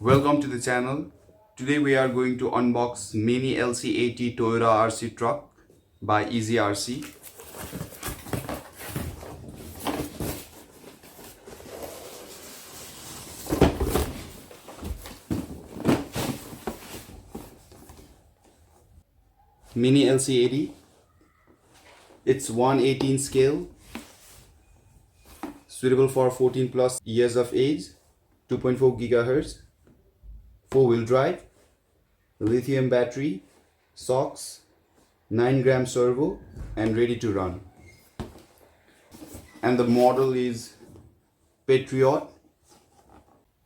Welcome to the channel. Today we are going to unbox mini LC80 Toyota RC truck by EAZYRC. Mini LC80. It's 1/18 scale, suitable for 14 plus years of age, 2.4 GHz, 4-wheel drive, lithium battery, shocks, 9-gram servo, and ready to run. And the model is Patriot.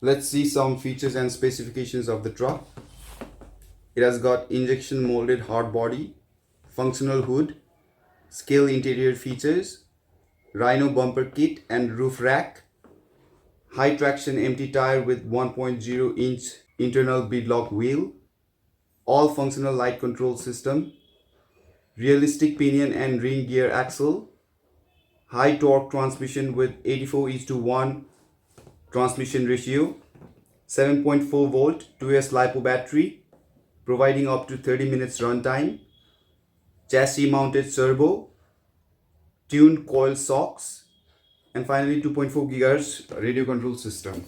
Let's see some features and specifications of the truck. It has got injection molded hard body, functional hood, scale interior features, Rhino bumper kit and roof rack, high traction empty tire with 1.0 inch internal beadlock wheel, all functional light control system, realistic pinion and ring gear axle, high torque transmission with 84:1 transmission ratio, 7.4 volt 2S LiPo battery providing up to 30 minutes runtime, chassis mounted servo, tuned coil shocks, and finally 2.4 GHz radio control system.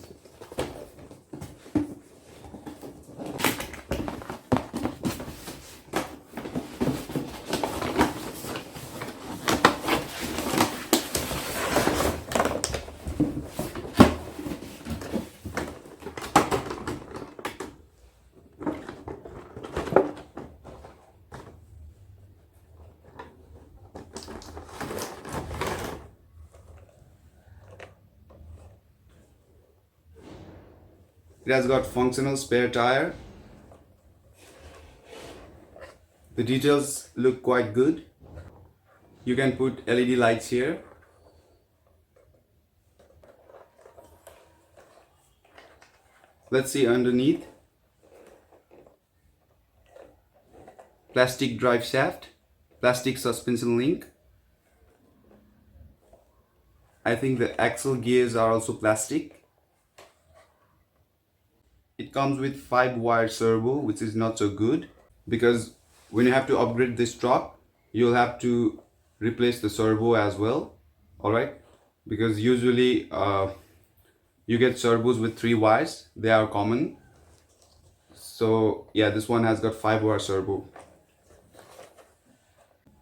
It has got functional spare tire. The details look quite good. You can put LED lights here. Let's see underneath. Plastic drive shaft, plastic suspension link. I think the axle gears are also plastic. It comes with 5-wire servo, which is not so good, because when you have to upgrade this truck, you'll have to replace the servo as well. Alright, because usually you get servos with 3 wires. They are common. So yeah, this one has got 5-wire servo.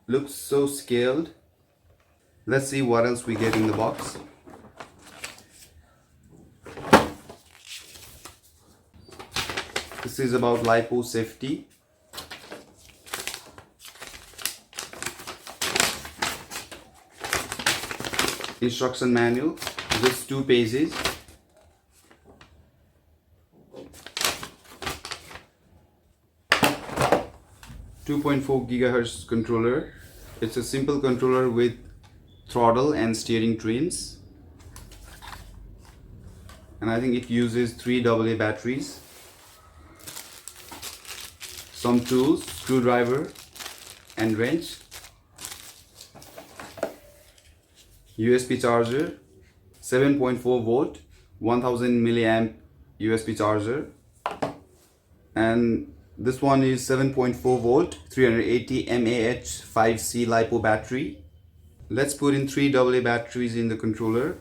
Looks so scaled. Let's see what else we get in the box. This is about LiPo safety. Instruction manual, just 2 pages. .4 GHz controller. It's a simple controller with throttle and steering trims. And I think it uses 3 AA batteries. Some tools, screwdriver and wrench, USB charger, 7.4 volt 1000 milliamp USB charger, and this one is 7.4 volt 380 mAh 5C LiPo battery. Let's put in 3 AA batteries in the controller.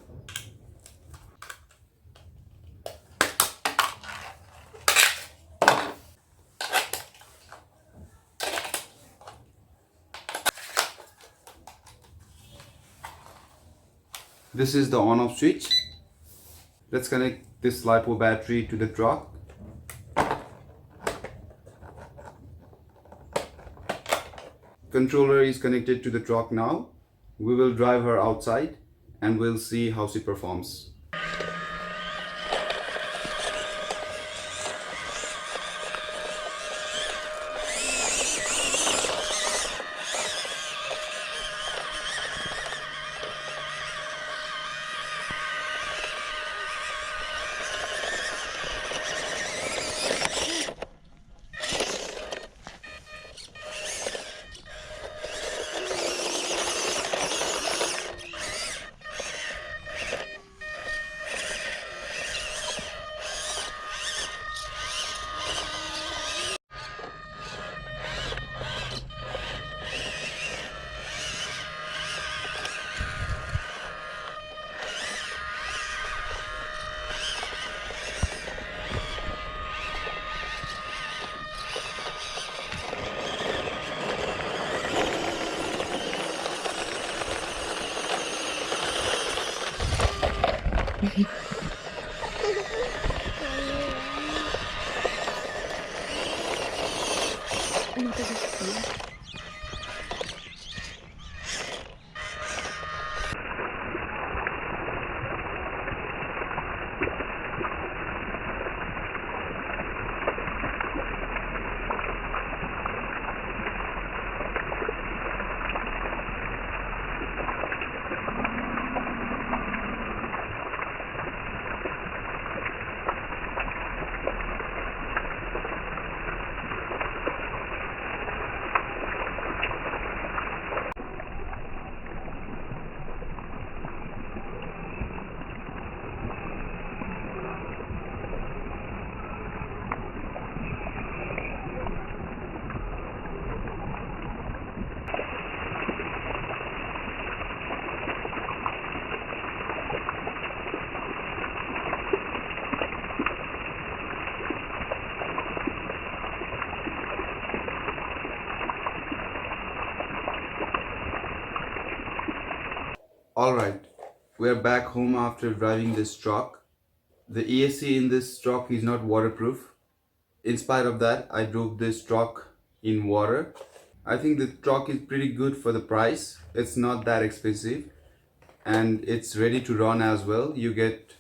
This is the on-off switch. Let's connect this LiPo battery to the truck. Controller is connected to the truck now. We will drive her outside and we'll see how she performs. Alright, we're back home after driving this truck. The ESC in this truck is not waterproof. In spite of that, I drove this truck in water. I think the truck is pretty good for the price. It's not that expensive and it's ready to run as well. You get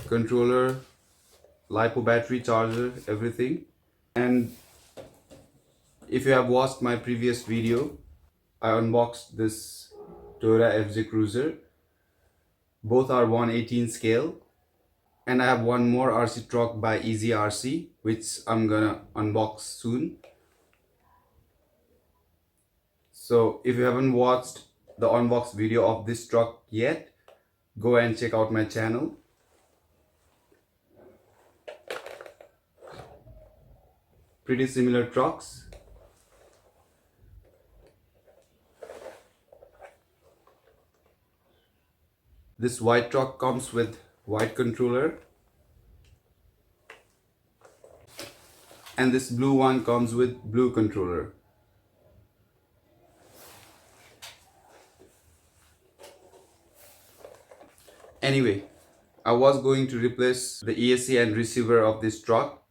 controller, LiPo battery, charger, everything. And if you have watched my previous video, I unboxed this Toyota FZ Cruiser. Both are 1/18 scale. And I have one more RC truck by EAZYRC, which I'm gonna unbox soon. So if you haven't watched the unbox video of this truck yet, go and check out my channel. Pretty similar trucks. This white truck comes with white controller. And this blue one comes with blue controller. Anyway, I was going to replace the ESC and receiver of this truck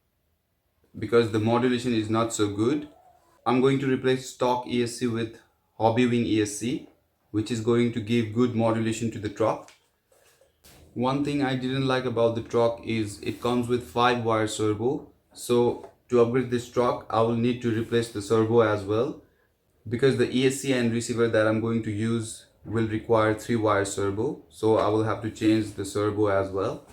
because the modulation is not so good. I'm going to replace stock ESC with Hobbywing ESC, which is going to give good modulation to the truck. One thing I didn't like about the truck is it comes with 5-wire servo. So to upgrade this truck, I will need to replace the servo as well, because the ESC and receiver that I'm going to use will require 3-wire servo. So I will have to change the servo as well.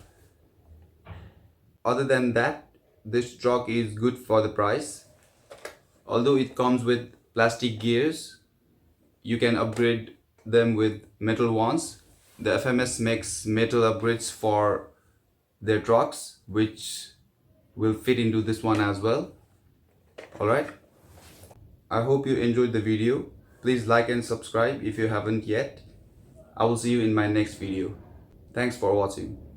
Other than that, this truck is good for the price. Although it comes with plastic gears, you can upgrade them with metal ones. The FMS makes metal upgrades for their trucks, which will fit into this one as well. Alright, I hope you enjoyed the video. Please like and subscribe if you haven't yet. I will see you in my next video. Thanks for watching.